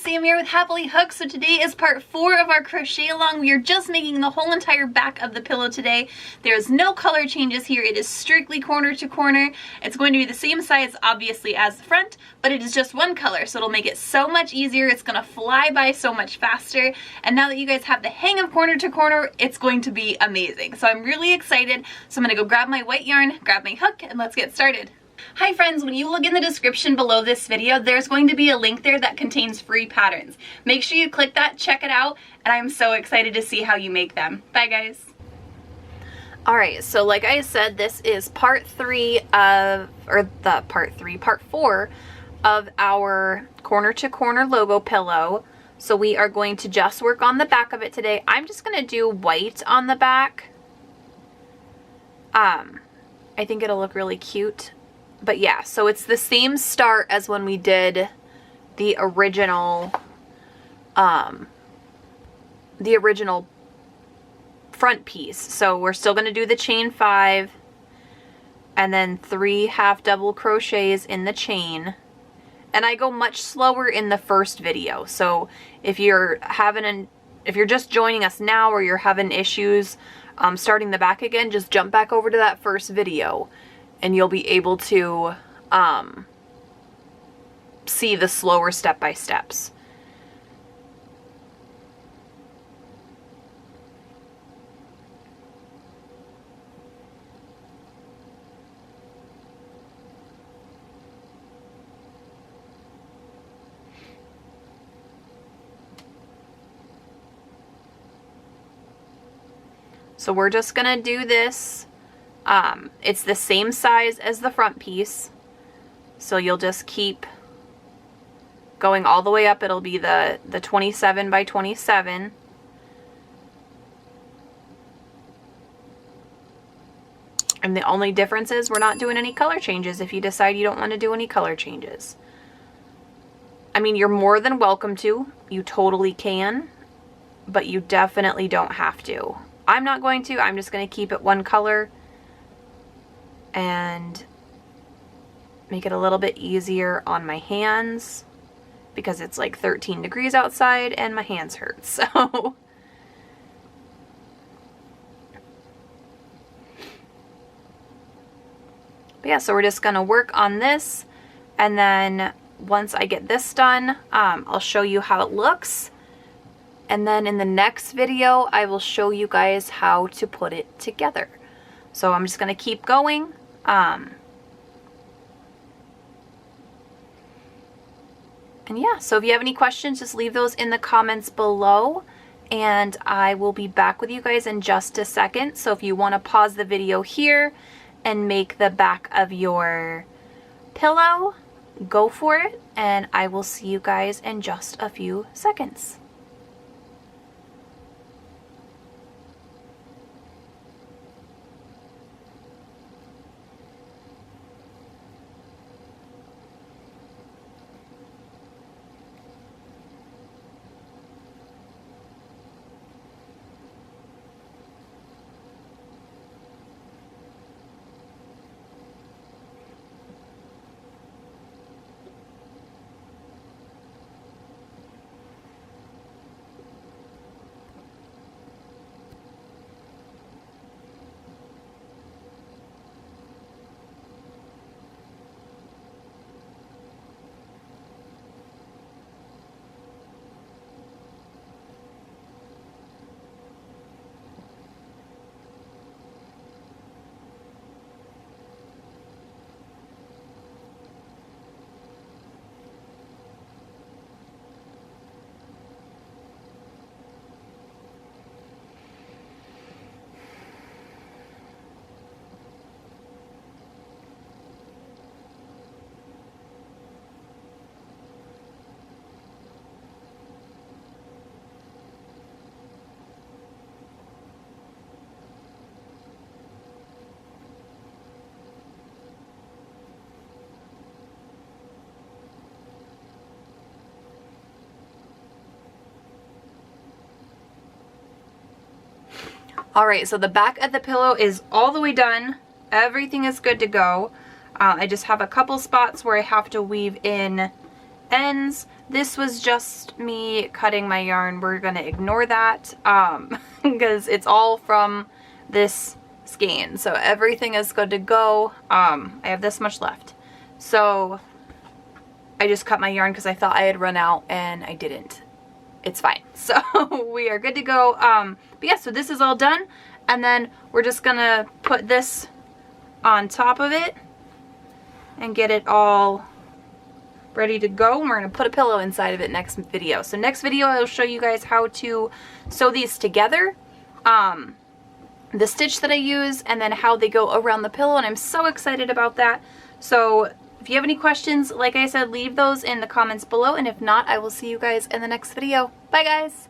friends, Sam here with Happily Hooked. So today is part 4 of our crochet along. We are just making the whole entire back of the pillow today. There's no color changes here. It is strictly corner to corner. It's going to be the same size obviously as the front, but it is just one color, so it'll make it so much easier. It's gonna fly by so much faster. And now that you guys have the hang of corner to corner, it's going to be amazing. So I'm really excited. So I'm gonna go grab my white yarn, grab my hook, and let's get started. Hi friends, when you look in the description below this video, there's going to be a link there that contains free patterns. Make sure you click that, check it out, and I'm so excited to see how you make them. Bye guys. Alright, so like I said, this is part 4 of our corner to corner logo pillow. So we are going to just work on the back of it today. I'm just going to do white on the back. I think it'll look really cute. But yeah, so it's the same start as when we did the original front piece. So we're still going to do the chain 5 and then 3 half double crochets in the chain. And I go much slower in the first video. So if you're just joining us now or you're having issues starting the back again, just jump back over to that first video. And you'll be able to see the slower step-by-steps. So we're just gonna do this. It's the same size as the front piece, so you'll just keep going all the way up. It'll be the 27 by 27. And the only difference is we're not doing any color changes if you decide you don't want to do any color changes. I mean, you're more than welcome to. You totally can, but you definitely don't have to. I'm not going to. I'm just going to keep it one color and make it a little bit easier on my hands because it's like 13 degrees outside and my hands hurt. So but yeah, so we're just gonna work on this, and then once I get this done, I'll show you how it looks, and then in the next video I will show you guys how to put it together. So I'm just gonna keep going. And yeah, so if you have any questions, just leave those in the comments below, and I will be back with you guys in just a second. So if you want to pause the video here and make the back of your pillow, go for it, and I will see you guys in just a few seconds. Alright, so the back of the pillow is all the way done. Everything is good to go. I just have a couple spots where I have to weave in ends. This was just me cutting my yarn. We're gonna ignore that because it's all from this skein. So everything is good to go. I have this much left. So I just cut my yarn because I thought I had run out and I didn't. It's fine. So we are good to go. But yeah, so this is all done. And then we're just gonna put this on top of it and get it all ready to go. And we're gonna put a pillow inside of it next video. So next video I'll show you guys how to sew these together, the stitch that I use, and then how they go around the pillow, and I'm so excited about that. So if you have any questions, like I said, leave those in the comments below, and if not, I will see you guys in the next video. Bye guys!